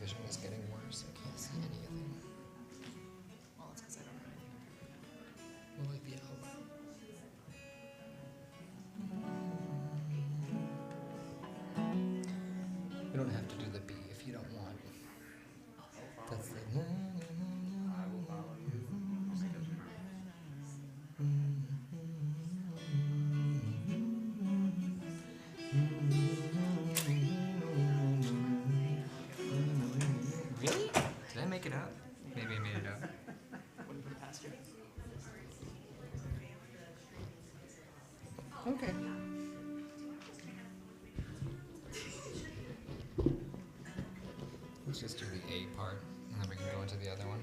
vision is getting worse. I can't see anything. Well, it's because I don't know anything. Will it be out? You don't have to do the B if you don't want. That's the. I will follow you. Just because you're Really? Did I make it out? Maybe I made it out. Wouldn't put it past you. Okay. Let's just do the A part, and then we can go into the other one.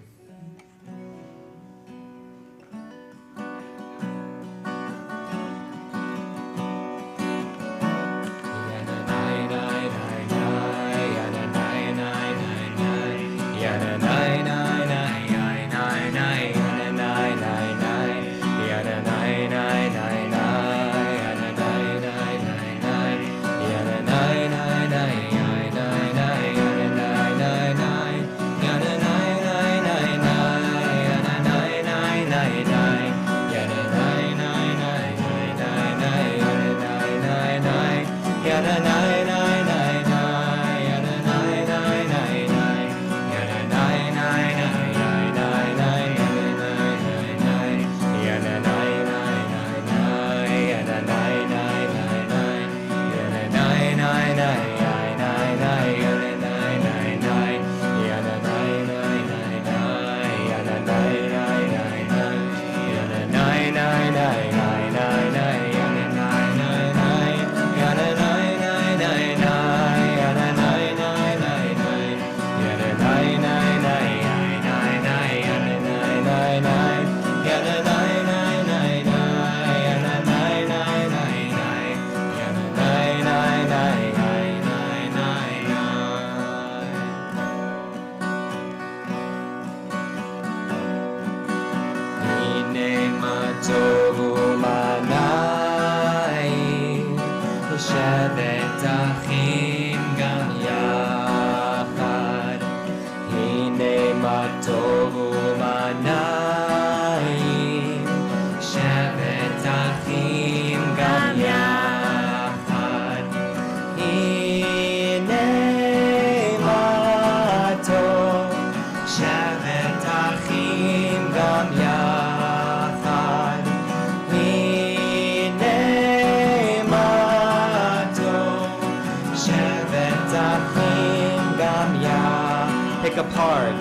Pick apart.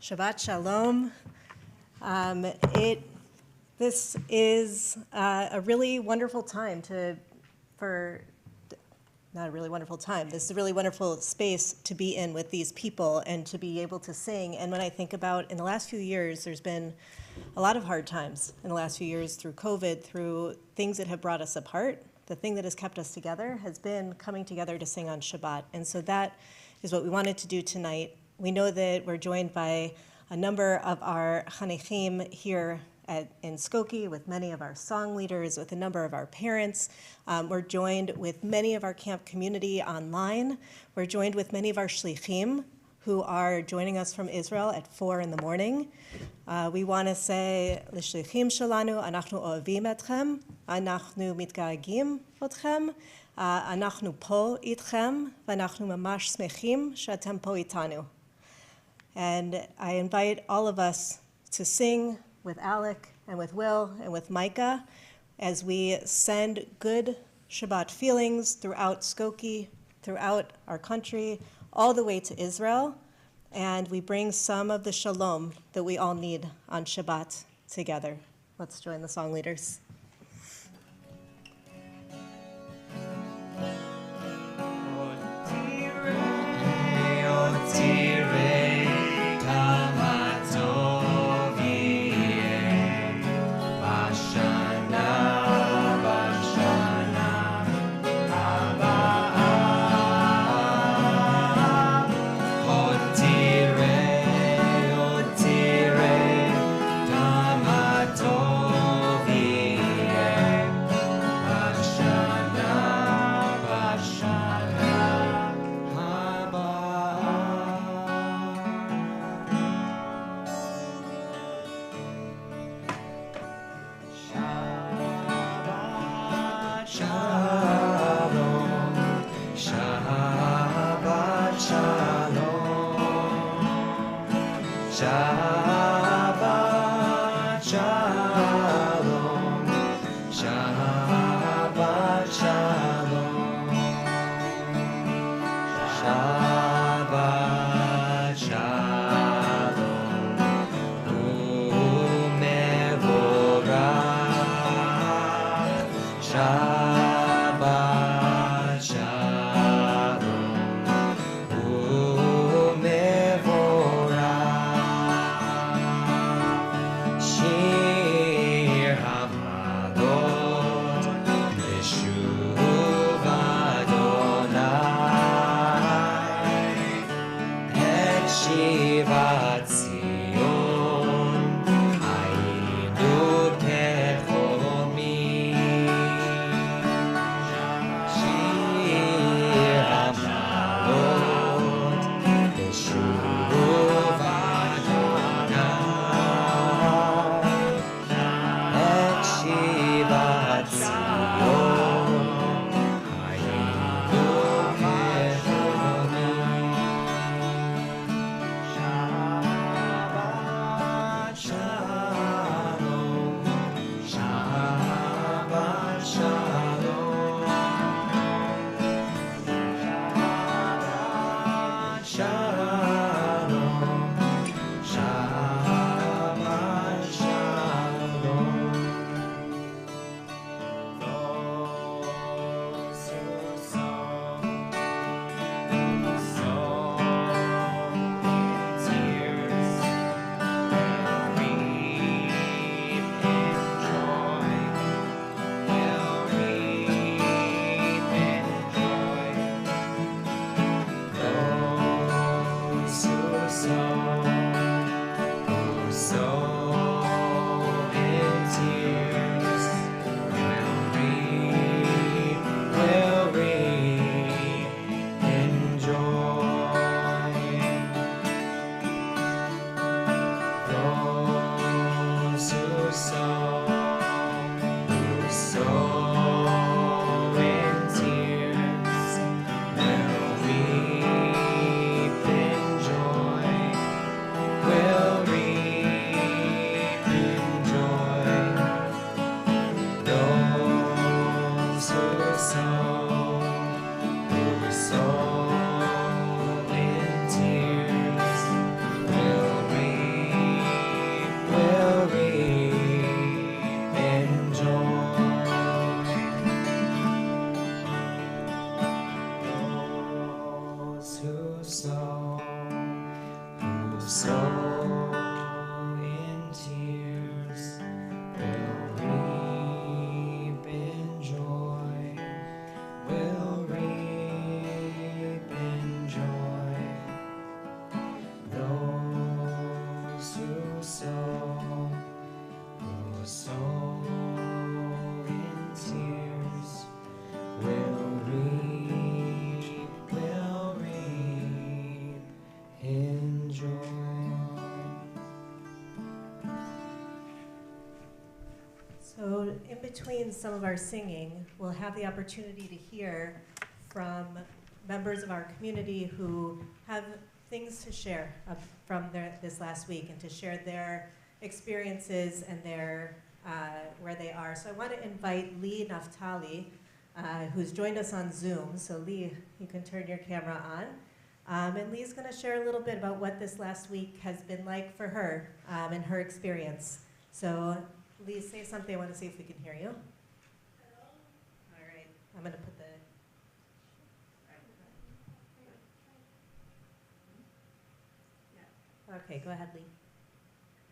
Shabbat Shalom. This is a really wonderful time not a really wonderful time. This is a really wonderful space to be in with these people and to be able to sing. And when I think about in the last few years, there's been a lot of hard times in the last few years through COVID, through things that have brought us apart. The thing that has kept us together has been coming together to sing on Shabbat. And so that is what we wanted to do tonight. We know that we're joined by a number of our chanechim here in Skokie, with many of our song leaders, with a number of our parents. We're joined with many of our camp community online. We're joined with many of our shlichim who are joining us from Israel at 4 in the morning. We want to say, L'shlichim shalanu, anachnu oavim etchem, anachnu mitgaagim otchem, anachnu po itchem, v'anachnu mamash smechim she'atem po itanu. And I invite all of us to sing with Alec and with Will and with Micah as we send good Shabbat feelings throughout Skokie, throughout our country, all the way to Israel, and we bring some of the shalom that we all need on Shabbat together. Let's join the song leaders. So in between some of our singing, we'll have the opportunity to hear from members of our community who have things to share from this last week and to share their experiences and their where they are. So I want to invite Lee Naftali, who's joined us on Zoom. So Lee, you can turn your camera on. And Lee's going to share a little bit about what this last week has been like for her and her experience. So Lee, say something. I want to see if we can hear you. Hello. All right. I'm going to put the... Okay, go ahead, Lee.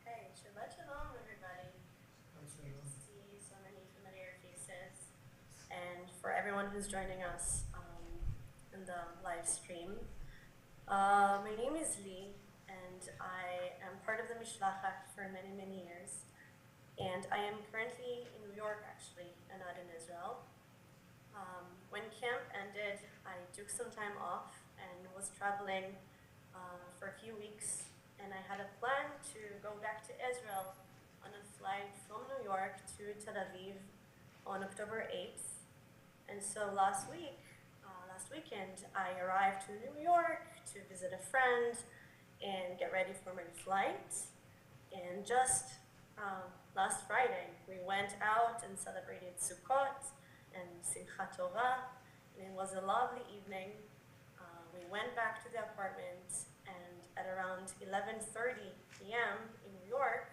Hey, Shabbat Shalom, everybody. It's good to see so many familiar faces. And for everyone who's joining us in the live stream. My name is Lee, and I am part of the Mishlachat for many, many years. And I am currently in New York, actually, and not in Israel. When camp ended, I took some time off and was traveling for a few weeks. And I had a plan to go back to Israel on a flight from New York to Tel Aviv on October 8th. And so last weekend, I arrived to New York to visit a friend and get ready for my flight. And just last Friday, we went out and celebrated Sukkot and Simchat Torah, and it was a lovely evening. We went back to the apartment, and at around 11:30 p.m. in New York,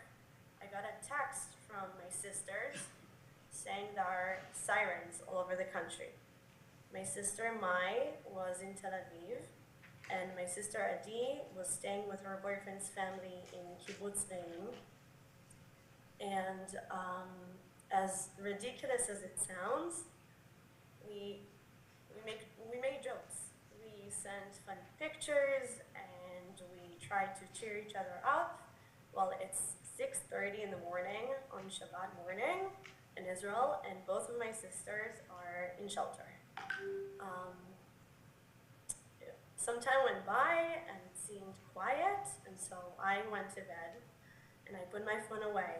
I got a text from my sisters saying there are sirens all over the country. My sister Mai was in Tel Aviv, and my sister Adi was staying with her boyfriend's family in Kibbutz Reim. And as ridiculous as it sounds, we made jokes. We sent funny pictures, and we tried to cheer each other up. Well, it's 6:30 in the morning on Shabbat morning in Israel, and both of my sisters are in shelter. Some time went by, and it seemed quiet, and so I went to bed, and I put my phone away,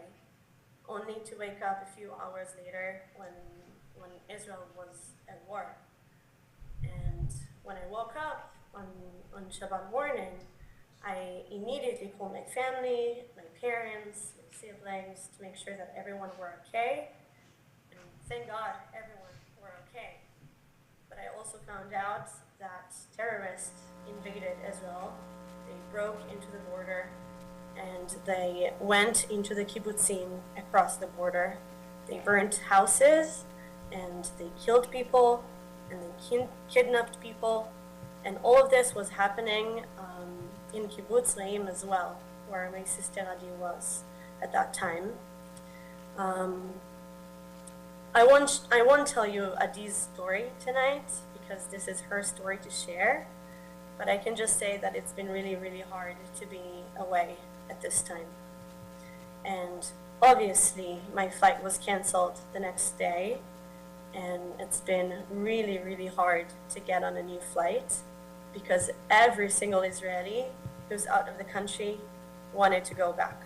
only to wake up a few hours later when Israel was at war. And when I woke up on Shabbat morning, I immediately called my family, my parents, my siblings, to make sure that everyone were okay. And thank God everyone were okay. But I also found out that terrorists invaded Israel. They broke into the border, and they went into the kibbutzim across the border. They burnt houses, and they killed people, and they kidnapped people. And all of this was happening in Kibbutz Reim as well, where my sister Adi was at that time. I won't tell you Adi's story tonight, because this is her story to share, but I can just say that it's been really, really hard to be away at this time. And obviously, my flight was canceled the next day, and it's been really, really hard to get on a new flight, because every single Israeli who's out of the country wants to go back.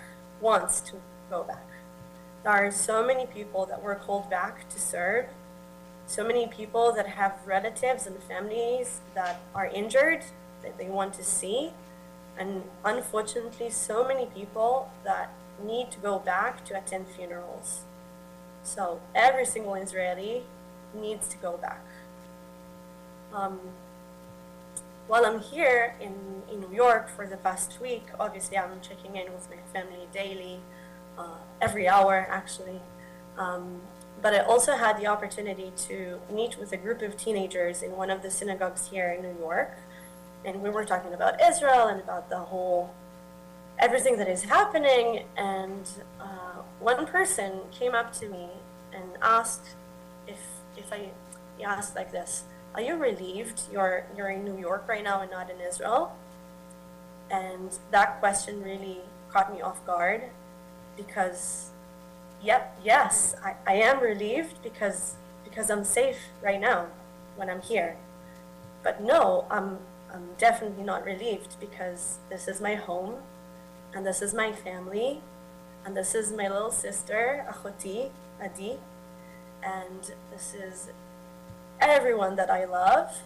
There are so many people that were called back to serve, so many people that have relatives and families that are injured that they want to see, and unfortunately so many people that need to go back to attend funerals. So every single Israeli needs to go back. While I'm here in New York for the past week, obviously I'm checking in with my family daily, every hour actually. But I also had the opportunity to meet with a group of teenagers in one of the synagogues here in New York. And we were talking about Israel and about everything that is happening. And one person came up to me and asked he asked like this: "Are you relieved you're in New York right now and not in Israel?" And that question really caught me off guard, because yes, I am relieved because I'm safe right now when I'm here. But no, I'm definitely not relieved, because this is my home, and this is my family, and this is my little sister, Achoti, Adi, and this is everyone that I love,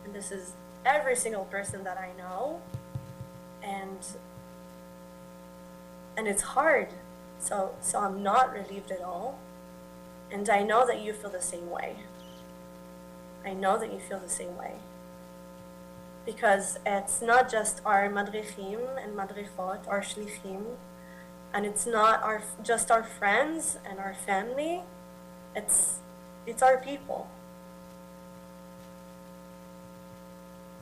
and this is every single person that I know, and it's hard. So I'm not relieved at all, and I know that you feel the same way. I know that you feel the same way. Because it's not just our madrichim and madrichot, our shlichim, and it's not just our friends and our family, it's our people.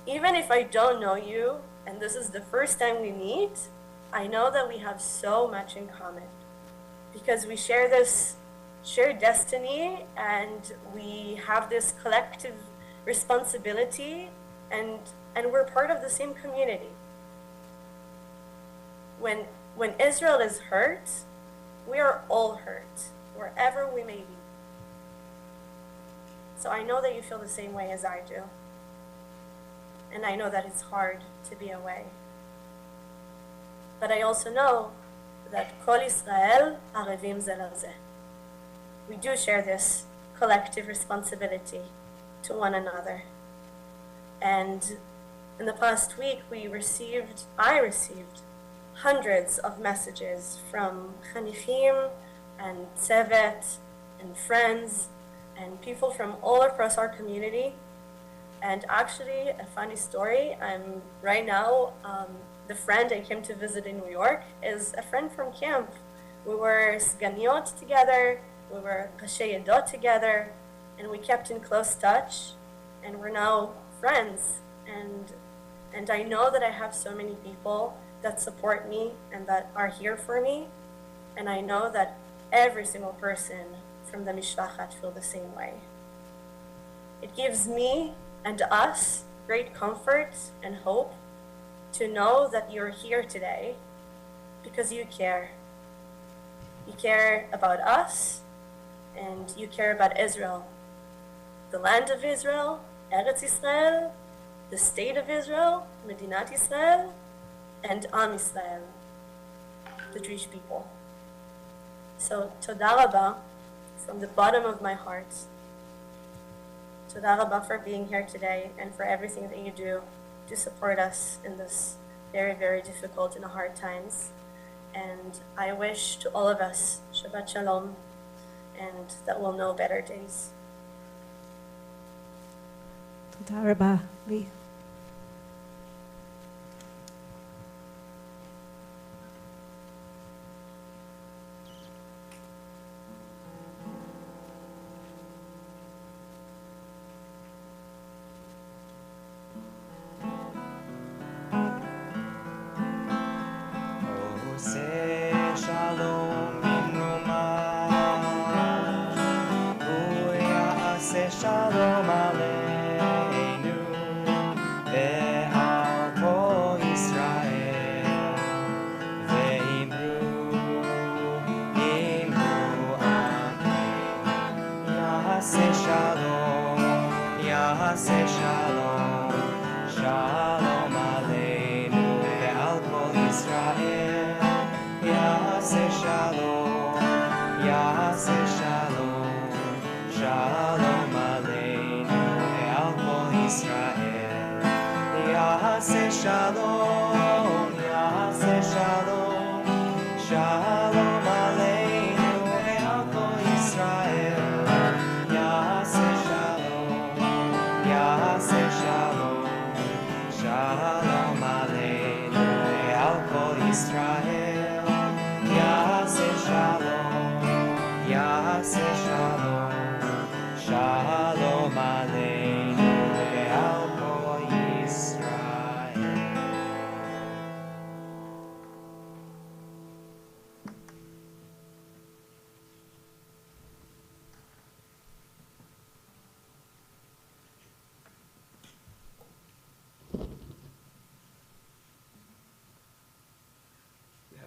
Even if I don't know you, and this is the first time we meet, I know that we have so much in common. Because we share this shared destiny, and we have this collective responsibility, and we're part of the same community. When Israel is hurt, we are all hurt, wherever we may be. So I know that you feel the same way as I do. And I know that it's hard to be away. But I also know that Kol Israel arevim ze leze. We do share this collective responsibility to one another. And in the past week, I received hundreds of messages from chanichim and tzevet and friends and people from all across our community. And actually, a funny story, I'm right now, the friend I came to visit in New York is a friend from camp. We were sganiot together, we were Rashei Edot together, and we kept in close touch, and we're now friends. And I know that I have so many people that support me and that are here for me, and I know that every single person from the Mishpachat feel the same way. It gives me and us great comfort and hope to know that you're here today because you care. You care about us, and you care about Israel, the land of Israel, Eretz Israel, the state of Israel, Medinat Israel, and Am Israel, the Jewish people. So, Toda Rabba, from the bottom of my heart. Toda Rabba for being here today and for everything that you do to support us in this very, very difficult and hard times. And I wish to all of us Shabbat Shalom, and that we'll know better days. Toda Rabba, Lee.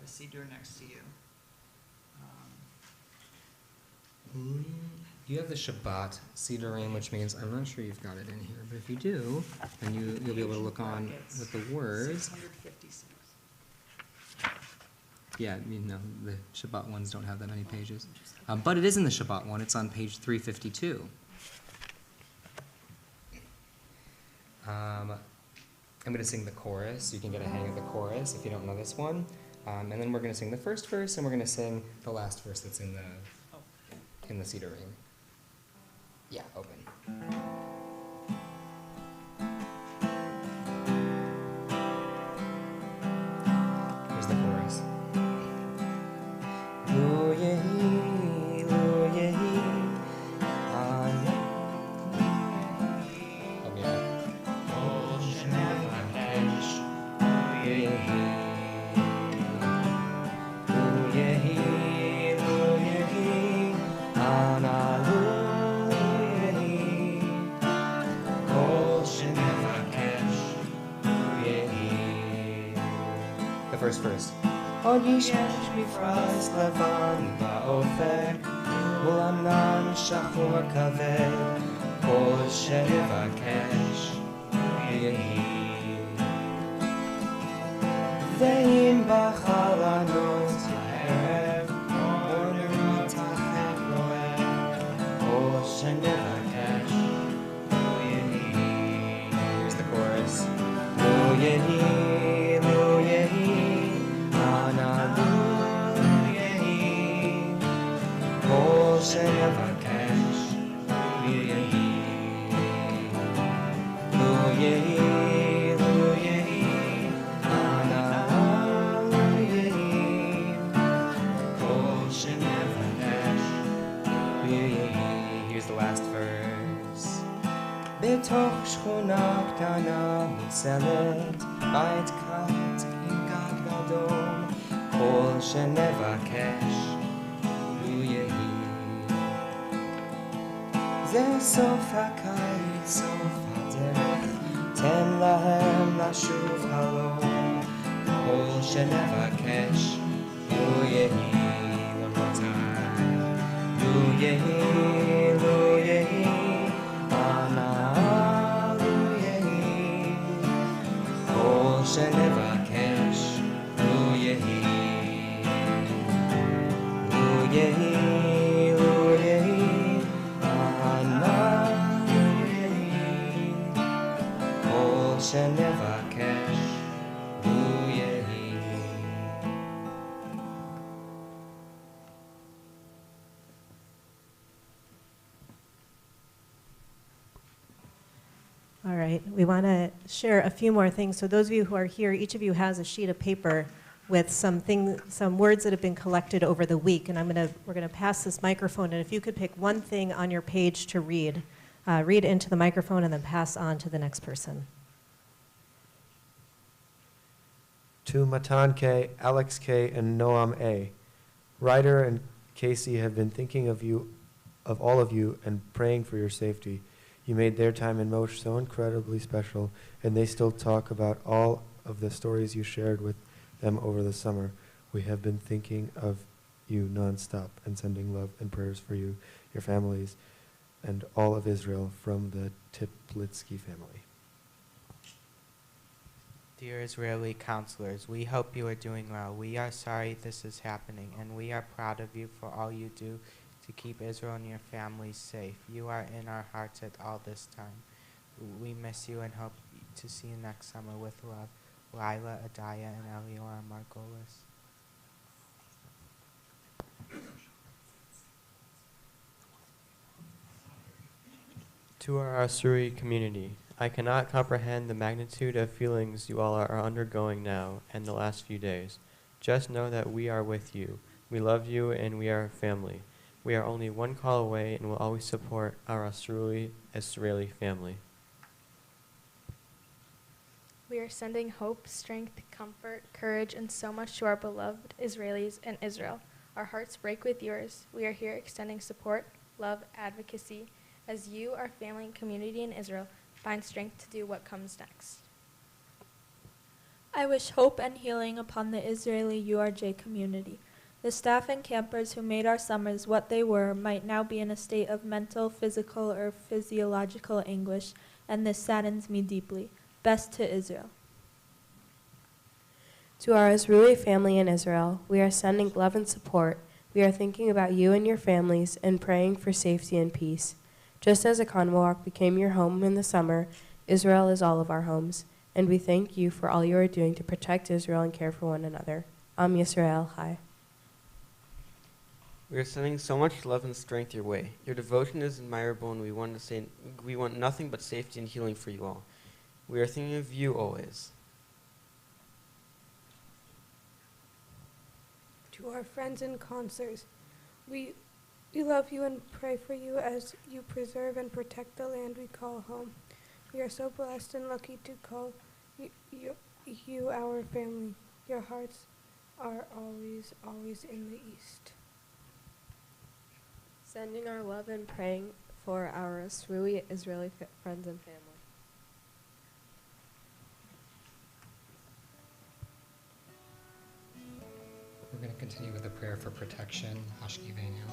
A cedar next to you. You have the Shabbat Sidurim, which means I'm not sure you've got it in here, but if you do, then you'll be able to look on with the words. 656. Yeah, the Shabbat ones don't have that many pages. But it is in the Shabbat one. It's on page 352. I'm going to sing the chorus. You can get a hang of the chorus if you don't know this one. And then we're going to sing the first verse, and we're going to sing the last verse that's in the cedar ring. Yeah, open. chorus first. עוד יש מפרש לבן באופק, מול ענן שחור כבד, כל שנבקש יהי. ואם בחלונות הערב, אור מתרחק רואה, כל שנבקש יהי. Here's the chorus. לו יהי, לו יהי, אנא לו יהי, כל שנבקש יהי. לו יהי, לו יהי, אנא לו יהי, כל שנבקש יהי. Here's the last verse. בתוך שכונה קטנה מוצלת, בית קט עם גג גדול, כל שנבקש לו יהי. זה סוף הקיץ, סוף הדרך, תן להם לשוב הלום, כל שנבקש לו יהי. One more time. לו יהי, לו יהי, אנא לו יהי, כל שנבקש לו יהי. לו יהי, לו יהי, אנא לו יהי, כל שנבקש לו יהי. All right, we want to share a few more things. So those of you who are here, each of you has a sheet of paper with some words that have been collected over the week, and we're gonna pass this microphone, and if you could pick one thing on your page to read into the microphone and then pass on to the next person. To Matan K, Alex K, and Noam A. Ryder and Casey have been thinking of all of you, and praying for your safety. You made their time in Moshe so incredibly special, and they still talk about all of the stories you shared with them over the summer. We have been thinking of you nonstop and sending love and prayers for you, your families, and all of Israel from the Tiplitsky family. Dear Israeli counselors, we hope you are doing well. We are sorry this is happening, and we are proud of you for all you do to keep Israel and your families safe. You are in our hearts at all this time. We miss you and hope to see you next summer. With love, Lila, Adaya, and Elior Margolis. To our OSRUI community, I cannot comprehend the magnitude of feelings you all are undergoing now and the last few days. Just know that we are with you. We love you and we are family. We are only one call away and will always support our OSRUI Israeli family. We are sending hope, strength, comfort, courage, and so much to our beloved Israelis and Israel. Our hearts break with yours. We are here extending support, love, advocacy, as you, our family and community in Israel, find strength to do what comes next. I wish hope and healing upon the Israeli URJ community. The staff and campers who made our summers what they were might now be in a state of mental, physical, or physiological anguish, and this saddens me deeply. Best to Israel. To our OSRUI family in Israel, we are sending love and support. We are thinking about you and your families and praying for safety and peace. Just as a Conwalk became your home in the summer, Israel is all of our homes, and we thank you for all you are doing to protect Israel and care for one another. Am Yisrael Chai. We are sending so much love and strength your way. Your devotion is admirable, and we want nothing but safety and healing for you all. We are thinking of you always. To our friends and consuls, we love you and pray for you as you preserve and protect the land we call home. We are so blessed and lucky to call you our family. Your hearts are always, always in the East. Sending our love and praying for our OSRUI Israeli friends and family. continue with a prayer for protection. Hashkivenu.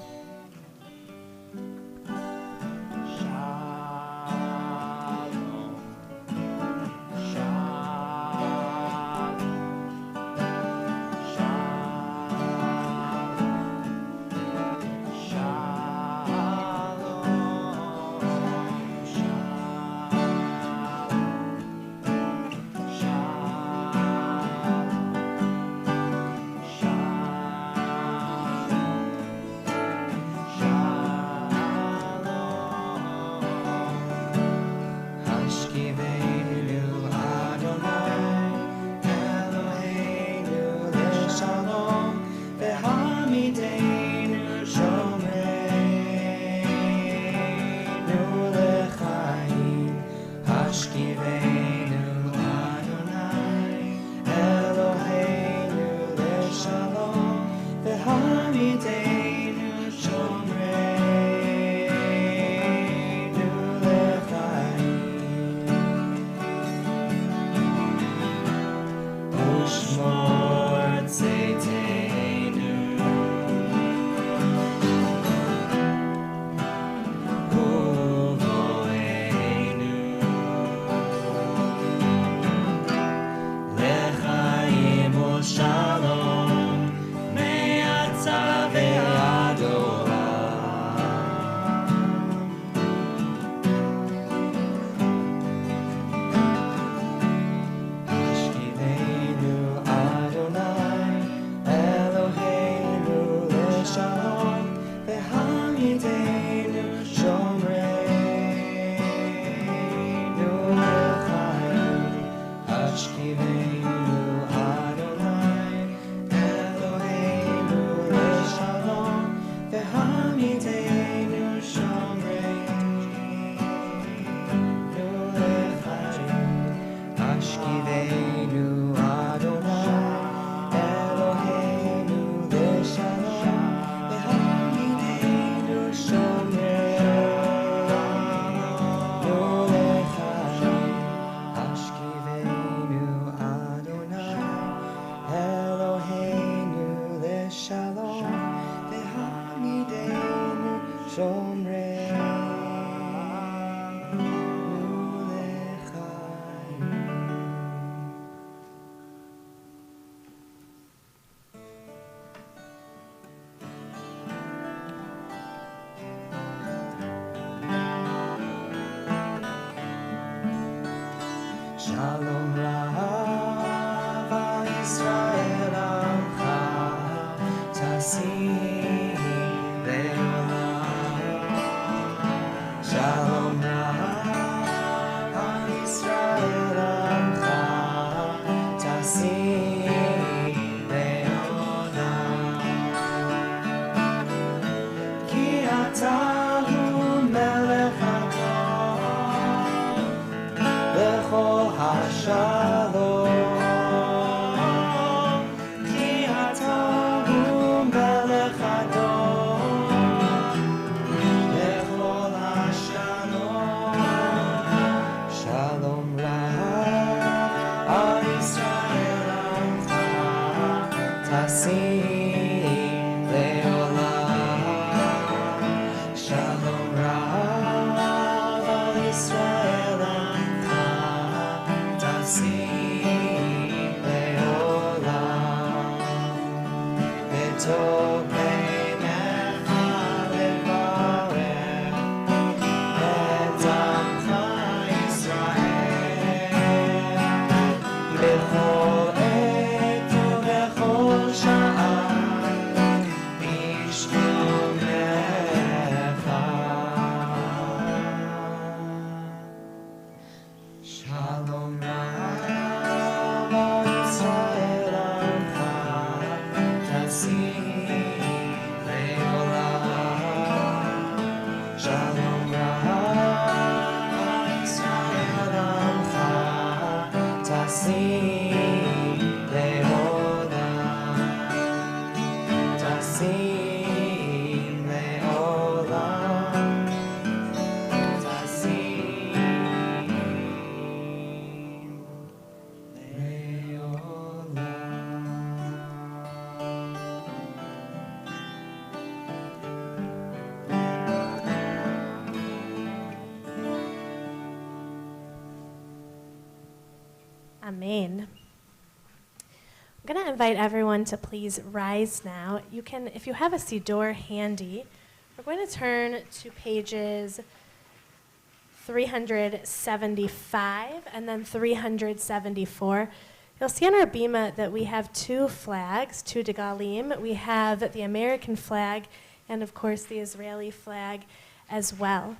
Shalom Rav al Yisrael Amcha Tasim Le'olam. Shalom Rav al Yisrael Amcha Tasim Le'olam. Ki ata hu melech L'chol hashalom, ki ata hu melech adon. L'chol hashalom, shalom rav al Yisrael amcha tasim le'olam. Shalom rav al Yisrael amcha tasim le'olam. V'tov peinecha levarech et amcha Yisrael b'chol עת ובכל שעה בשלומך. Shalom Rav al Yisrael amcha tasim le'olam. Shalom Rav al Yisrael amcha tasim le'olam. Tasim le'olam. Tasim le'olam. Amen. I'm going to invite everyone to please rise now. You can, if you have a siddur handy, we're going to turn to pages 375 and then 374. You'll see on our bima that we have two flags, two degalim. We have the American flag and, of course, the Israeli flag as well.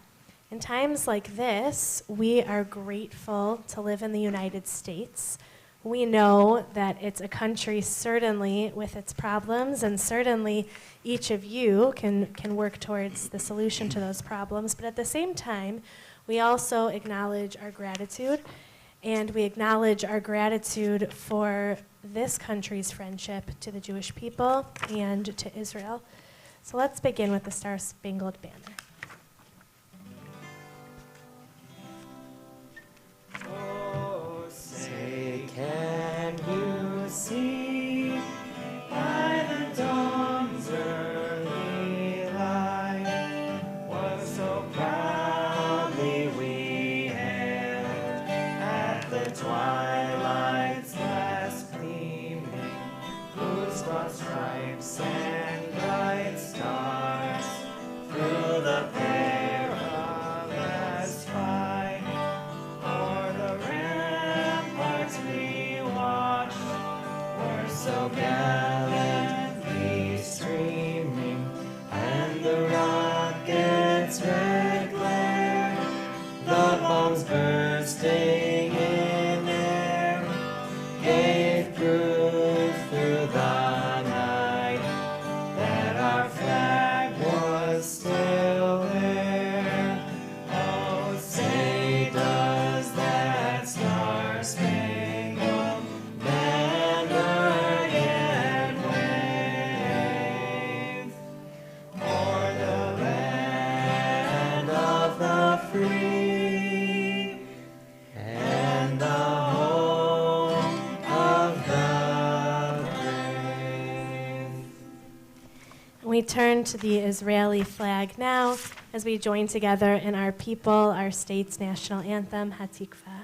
In times like this, we are grateful to live in the United States. We know that it's a country certainly with its problems, and certainly each of you can work towards the solution to those problems. But at the same time, we also acknowledge our gratitude, and we acknowledge our gratitude for this country's friendship to the Jewish people and to Israel. So let's begin with the Star-Spangled Banner. Oh, say, can you see by the dawn's early light what so proudly we hailed at the twilight's last gleaming, whose broad stripes and bright stars through the perilous fight o'er the ramparts we watched were so gallantly streaming, and the rockets' red glare, the bombs bursting in air, gave proof through the night that our flag was still there. Oh, say, does that star-spangled banner yet wave o'er the land of the free and the home of the brave? We turn to the Israeli flag now as we join together in our people, our state's national anthem, Hatikva.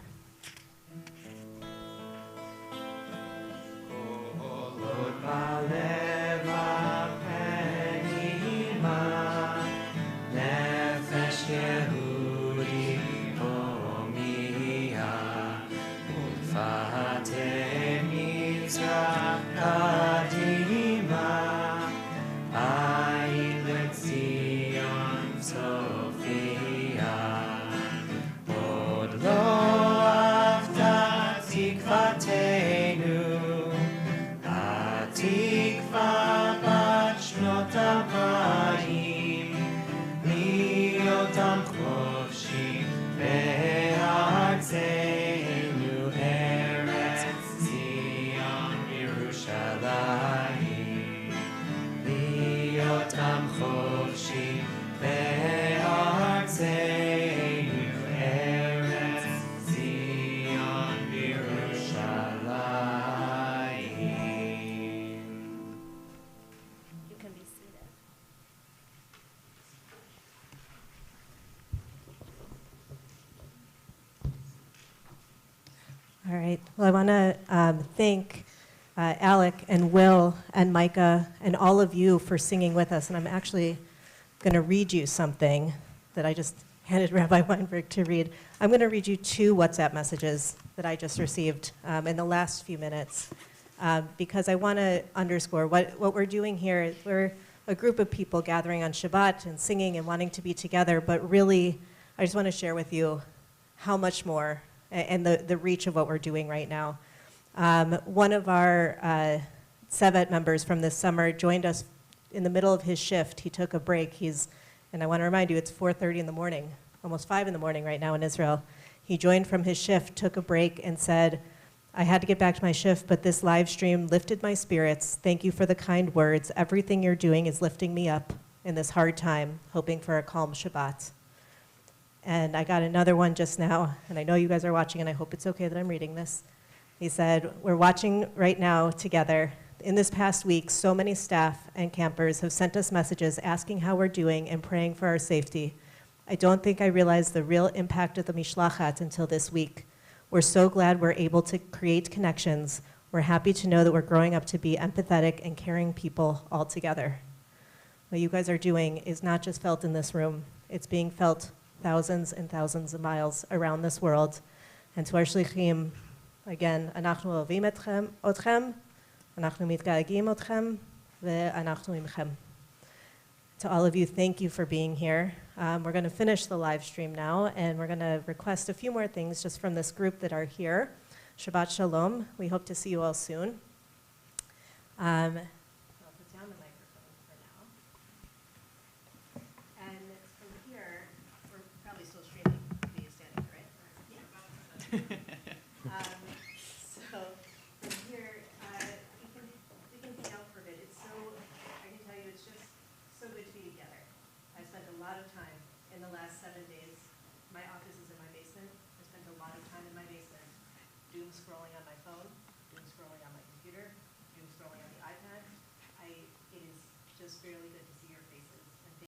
Lord, balev הפנימה, נפש יהודי הומייה, ולפתי מזרח קדימה, עין לציון צופיה. עוד לא אבדה תקוותנו, התקווה בת שנות אלפיים, להיות עם חופשי בארצנו, ארץ ציון ירושלים. להיות עם חופשי בארצנו, ארץ ציון ירושלים. You can be seated. All right. Well, I want to thank Alec and Will and Micah and all of you for singing with us. And I'm actually going to read you something that I just handed Rabbi Weinberg to read. I'm going to read you two WhatsApp messages that I just received in the last few minutes because I want to underscore what we're doing here. We're a group of people gathering on Shabbat and singing and wanting to be together, but really, I just want to share with you how much more and the reach of what we're doing right now. One of our Sevet members from this summer joined us in the middle of his shift. He took a break. And I want to remind you, it's 4:30 in the morning, almost 5 in the morning right now in Israel. He joined from his shift, took a break, and said, I had to get back to my shift, but this live stream lifted my spirits. Thank you for the kind words. Everything you're doing is lifting me up in this hard time, hoping for a calm Shabbat. And I got another one just now, and I know you guys are watching, and I hope it's okay that I'm reading this. He said, we're watching right now together. In this past week, so many staff and campers have sent us messages asking how we're doing and praying for our safety. I don't think I realized the real impact of the Mishlachat until this week. We're so glad we're able to create connections. We're happy to know that we're growing up to be empathetic and caring people all together. What you guys are doing is not just felt in this room. It's being felt thousands and thousands of miles around this world. And to our shlichim, again, אנחנו אוהבים אתכם, אנחנו מתגעגעים אתכם, ואנחנו עמכם. To all of you, thank you for being here. We're going to finish the live stream now, and we're going to request a few more things just from this group that are here. Shabbat Shalom. We hope to see you all soon. I'll put down the microphone for now. And from here, we're probably still streaming via standing, right? Yeah. So from here, we can hang out for a bit. It's so, I can tell you, it's just so good to be together. I spent a lot of time in the last 7 days. My office is in my basement. I spent a lot of time in my basement, doom scrolling on my phone, doom scrolling on my computer, doom scrolling on the iPad. It is just really good to